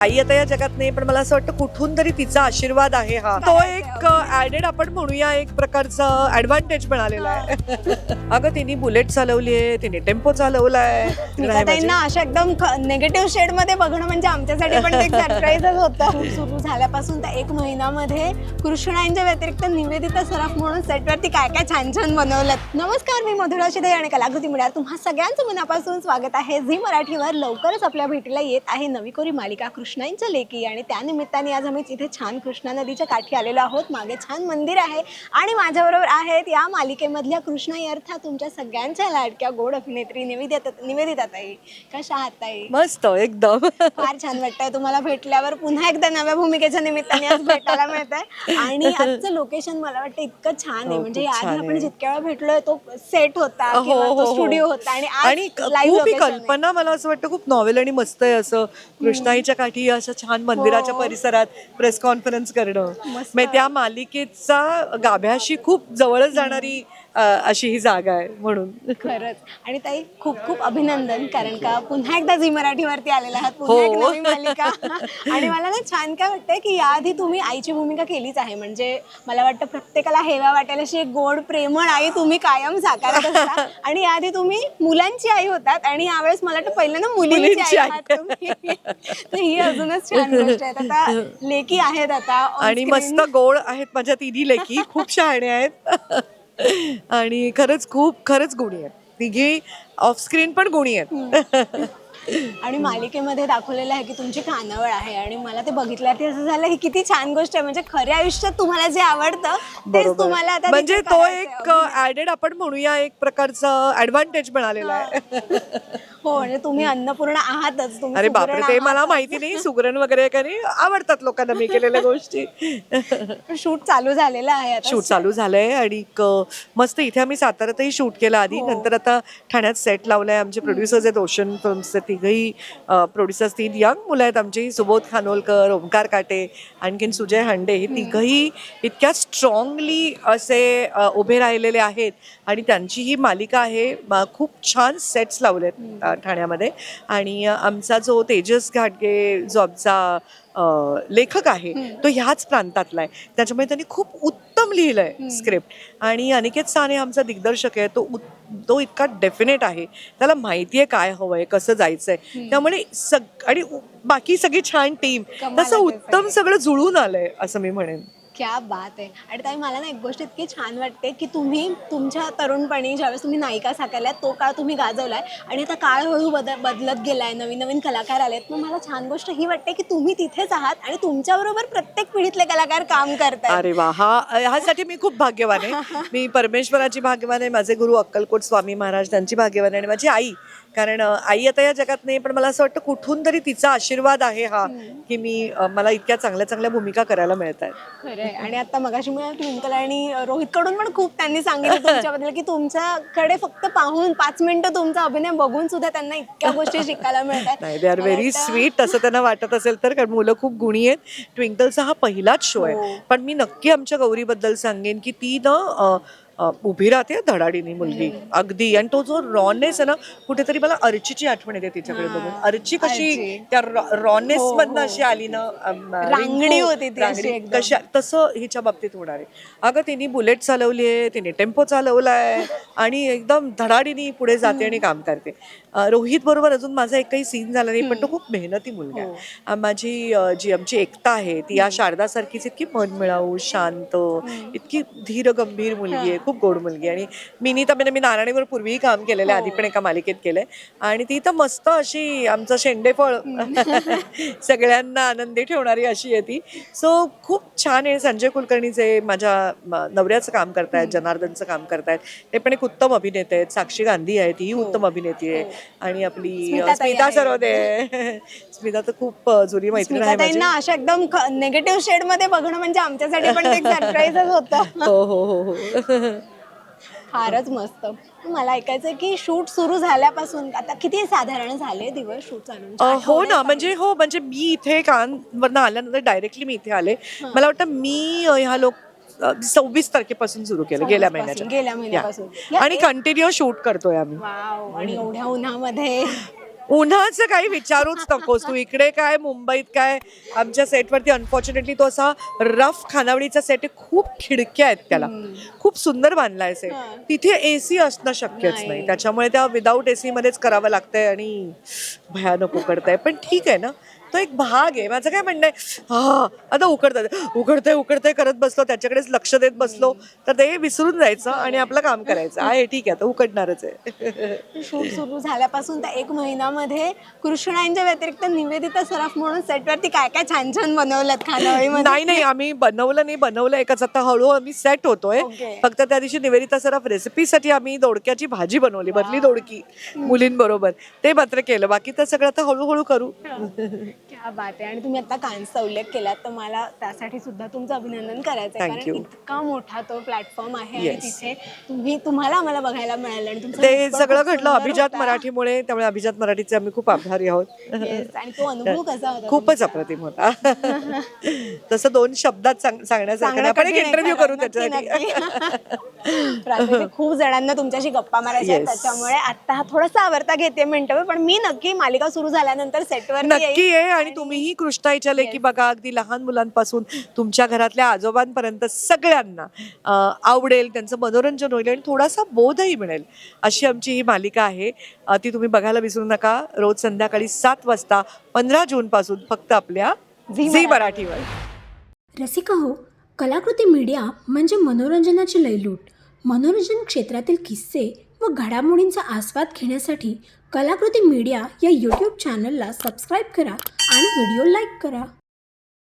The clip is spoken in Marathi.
आई आता या जगात नाही, पण मला असं वाटतं कुठून तरी तिचा आशीर्वाद आहे हा. तो एक ऍडेड आपण म्हणूया एक प्रकारचा ऍडव्हान्टेज मिळालेला आहे. अगं तिने बुलेट चालवली आहे, तिने टेम्पो चालवलाय. त्यांना अशा एकदम नेगेटिव्ह शेड मध्ये बघणं म्हणजे आमच्यासाठी पण एक सरप्राईजच होतं. सुरू झाल्यापासून त्या 1 महिन्यामध्ये कृष्णांच्या व्यतिरिक्त निवेदिता सराफ म्हणून सेटवरती काय काय छान छान बनवलं. नमस्कार, मी मधुरा शिदे आणि कलाकृती मीडिया तुम्हा सगळ्यांचं मनापासून स्वागत आहे. झी मराठीवर लवकरच आपल्या भेटीला येत आहे नवी कोरी मालिका कृष्णांच्या लेकी, आणि त्यानिमित्ताने आज आम्ही इथे छान कृष्णा नदीच्या काठी आलेलो आहोत. मागे छान मंदिर आहे आणि माझ्याबरोबर आहेत या मालिकेमधल्या कृष्णाई अर्थात तुमच्या सगळ्यांच्या लाडक्या गोड अभिनेत्री निवेदिता ताई. कशा आहात ताई? मस्त एकदम. फार छान वाटतंय तुम्हाला भेटल्यावर, पुन्हा एकदा नव्या भूमिकेच्या निमित्ताने आज भेटायला मिळतंय. आणि आजचं लोकेशन मला वाटतं इतकं छान आहे, म्हणजे आधी आपण जितक्या वेळा भेटलोय तो सेट होता किंवा स्टुडिओ होता आणि खूप ही कल्पना मला असं वाटतं खूप नॉवेल आणि मस्त आहे. असं कृष्णाईच्या काठी असं छान मंदिराच्या परिसरात प्रेस कॉन्फरन्स करणं, म्हणजे त्या मालिकेचा गाभ्याशी खूप जवळच जाणारी अशी ही जागा आहे म्हणून. खरंच. आणि ताई खूप खूप अभिनंदन, कारण का पुन्हा एकदा झी मराठीवरती आलेला आहात, पुन्हा एक नवी मालिका. आणि मला ना छान काय वाटतंय की याआधी तुम्ही आईची भूमिका केलीच आहे, म्हणजे मला वाटतं प्रत्येकाला हेवा वाटेल अशी एक गोड प्रेमळ आई तुम्ही कायम साकारत असता. आणि याआधी तुम्ही मुलांची आई होतात आणि यावेळेस मला वाटतं पहिल्यांदा मुलींची आई आहात तुम्ही. तर ही अजूनच छान गोष्ट आहे. आता लेकी आहेत आता आणि मस्त गोड आहेत माझ्या तिन्ही लेकी, खूप शहाणे आहेत आणि खरंच गुणी आहेत तिघी. ऑफस्क्रीन पण गुणी आहेत. आणि मालिकेमध्ये दाखवलेलं आहे की तुमची खानावळ आहे, आणि मला ते बघितल्यावरती असं झालं ही किती छान गोष्ट आहे. म्हणजे खऱ्या आयुष्यात तुम्हाला जे आवडतं तेच तुम्हाला आता म्हणजे तो एक ऍडेड आपण म्हणूया एक प्रकारचा ऍडव्हान्टेज मिळालेला आहे. हो, म्हणजे तुम्ही अन्नपूर्णा आहातच. तुम्ही अरे बापरे, ते मला माहिती नाही. सुगरण वगैरे काही आवडतात लोकांना मी केलेल्या गोष्टी. शूट चालू झालेलं आहे आता. शूट चालू झालंय आणि मस्त इथे आम्ही साताऱ्यातही शूट केलं आधी, नंतर आता ठाण्यात सेट लावलाय. आमचे प्रोड्युसर्स आहेत ओशन फिल्म्सचे तिघही प्रोड्युसर्स, 3 यंग मुलं आहेत आमची. सुबोध खानोलकर, ओमकार काटे, आणखीन सुजय हंडे. हे तिघही इतक्या स्ट्रॉंगली असे उभे राहिलेले आहेत आणि त्यांची ही मालिका आहे. खूप छान सेट्स लावलेत ठाण्यामध्ये. आणि आमचा जो तेजस घाटगे जो आमचा लेखक आहे तो ह्याच प्रांतातला आहे, त्याच्यामुळे त्यांनी खूप उत्तम लिहिलंय स्क्रिप्ट. आणि अनिकेत साने आमचा दिग्दर्शक आहे, तो इतका डेफिनेट आहे, त्याला माहितीये काय हवंय, कसं जायचंय. त्यामुळे आणि बाकी सगळी छान टीम, तसं उत्तम सगळं जुळून आलंय असं मी म्हणेन. क्या बात आहे. आणि ताई मला ना एक गोष्ट इतकी छान वाटते की तुम्ही तुमच्या तरुणपणी ज्यावेळेस तुम्ही नायिका साकारल्यात तो काळ तुम्ही गाजवलाय, आणि आता काळ हळूहळू बदलत गेलाय, नवीन नवीन कलाकार आलेत. मग मला छान गोष्ट ही वाटते की तुम्ही तिथेच आहात आणि तुमच्याबरोबर प्रत्येक पिढीतले कलाकार काम करतात. अरे वा, ह्यासाठी मी खूप भाग्यवान आहे. मी परमेश्वराची भाग्यवान आहे, माझे गुरु अक्कलकोट स्वामी महाराज त्यांची भाग्यवान आहे, आणि माझी आई. कारण आई आता या जगात नाही, पण मला असं वाटतं कुठून तरी तिचा आशीर्वाद आहे हा, की मला इतक्या चांगल्या चांगल्या भूमिका करायला मिळत आहेत. खरंय. आणि आता मगाशी मी ट्विंकल आणि रोहित कडून पण खूप त्यांनी सांगितलं तुमच्याबद्दल की तुमच्याकडे फक्त पाहून 5 मिनिटं तुमचा अभिनय बघून सुद्धा त्यांना इतक्या गोष्टी शिकायला मिळतात. नाही, दे आर व्हेरी स्वीट असं त्यांना वाटत असेल तर, कारण मुलं खूप गुणी आहेत. ट्विंकलचा हा पहिलाच शो आहे, पण मी नक्की आमच्या गौरीबद्दल सांगेन की ती ना उभी राहते धडाडीनी मुलगी अगदी. आणि तो जो रॉनेस आहे ना, कुठेतरी मला अर्चीची आठवण येते तिच्याकडे बघून. अर्ची कशी त्या रॉनेस मधनं अशी आली ना, रांगडी होती कशा, तसं हिच्या बाबतीत होणार आहे. अगं तिने बुलेट चालवली आहे, तिने टेम्पो चालवलाय आणि एकदम धडाडीनी पुढे जाते आणि काम करते. रोहित बरोबर अजून माझा एक काही सीन झाला नाही, पण तो खूप मेहनती मुलगा आहे. माझी जी आमची एकता आहे ती या शारदासारखीच इतकी मनमिळाऊ, शांत, इतकी धीर गंभीर मुलगी आहे, खूप गोड मुलगी. आणि मी नारायणीवर पूर्वीही काम केलेलं आहे, आधी पण एका मालिकेत केलंय. आणि ती तर मस्त अशी आमचं शेंडेफळ सगळ्यांना आनंदी ठेवणारी अशी आहे ती. सो खूप छान आहे. संजय कुलकर्णीचे माझ्या नवऱ्याचं काम करतायत, जनार्दनचं काम करतायत, ते पण एक उत्तम अभिनेते आहेत. साक्षी गांधी आहे, तीही उत्तम अभिनेत्री आहे. आणि आपली स्मिता सरोदे. स्मिता तर खूप जुनी मैत्रीण आहे माझी. अशा एकदम नेगेटिव्ह शेड मध्ये बघणं म्हणजे आमच्यासाठी पण एक सरप्राईजच होतं. हो. फारच मस्त. मला ऐकायचंय की शूट सुरू झाल्यापासून आता किती साधारण झाले दिवस शूट चालू? हो ना, म्हणजे मी इथे कानवरनं आल्यानंतर डायरेक्टली मी इथे आले. मला वाटतं मी ह्या 26 तारखेपासून सुरू केलं, गेल्या महिन्यापासून. आणि कंटिन्यू शूट करतोय आम्ही. वाव. आणि एवढ्या उन्हामध्ये उन्हाचं काही विचारूच नकोस तू. इकडे काय मुंबईत काय आमच्या सेटवरती अनफॉर्च्युनेटली तो असा रफ खानावळीचा सेट आहे. खूप खिडक्या आहेत त्याला, खूप सुंदर बांधलाय सेट. तिथे AC असणं शक्यच नाही, त्याच्यामुळे त्या विदाऊट AC मध्येच करावं लागतंय आणि भयानक उकडतंय. पण ठीक आहे ना, तो एक भाग आहे. माझं काय म्हणणं आहे, हा आता उकडतंय करत बसलो, त्याच्याकडेच लक्ष देत बसलो तर ते विसरून जायचं आणि आपलं काम करायचं आहे. ठीक आहे, आता उकडणारच आहे. शूट सुरू झाल्यापासून त्या 1 महिन्यामध्ये कृष्णांच्या व्यतिरिक्त निवेदिता सराफ म्हणून सेटवरती काय काय छान छान बनवलं खानावळीमध्ये? नाही आम्ही बनवलं एकच. आता हळूहळू आम्ही सेट होतोय. फक्त त्या दिवशी निवेदिता सराफ रेसिपीसाठी आम्ही दोडक्याची भाजी बनवली, भरली दोडकी मुलींबरोबर. ते मात्र केलं. बाकी तर सगळं आता हळूहळू करू. क्या बात आहे. आणि तुम्ही आता कान्सचा उल्लेख केला तर मला त्यासाठी सुद्धा तुमचं अभिनंदन करायचं आहे, कारण इतका मोठा तो प्लॅटफॉर्म आहे आणि तिथे तुम्हाला आम्हाला बघायला मिळालं आणि तुमचं ते सगळं घडलं अभिजात मराठीमुळे. त्यामुळे अभिजात मराठीचे आम्ही खूप आभारी आहोत. आणि तो अनुभव कसा होता? खूपच अप्रतिम होता. तसं 2 शब्दात सांगण्यासारखं आपण एक इंटरव्ह्यू करू त्याच्यासाठी. खूप जणांना तुमच्याशी गप्पा मारायच्या आहेत, त्याच्यामुळे आता हा थोडासा आवरता घेते मिनिटं, पण मी नक्की मालिका सुरू झाल्यानंतर सेटवर नक्की आहे. आणि तुम्हीही कृष्णाईच्या लेकी बघा. अगदी लहान मुलांपासून तुमच्या घरातल्या आजोबांपर्यंत सगळ्यांना आवडेल, त्यांचं मनोरंजन होईल आणि थोडासा बोधही मिळेल अशी आमची ही मालिका आहे. ती तुम्ही बघायला विसरू नका. रोज संध्याकाळी 7 वाजता 15 जून पासून फक्त आपल्या झी मराठीवर. रसिका हो, कलाकृती मीडिया म्हणजे मनोरंजनाची लयलूट. मनोरंजन क्षेत्रातील किस्से व घडामोडींचा आस्वाद घेण्यासाठी कलाकृती मीडिया या यूट्यूब चॅनलला सबस्क्राईब करा आणि व्हिडिओ लाईक करा.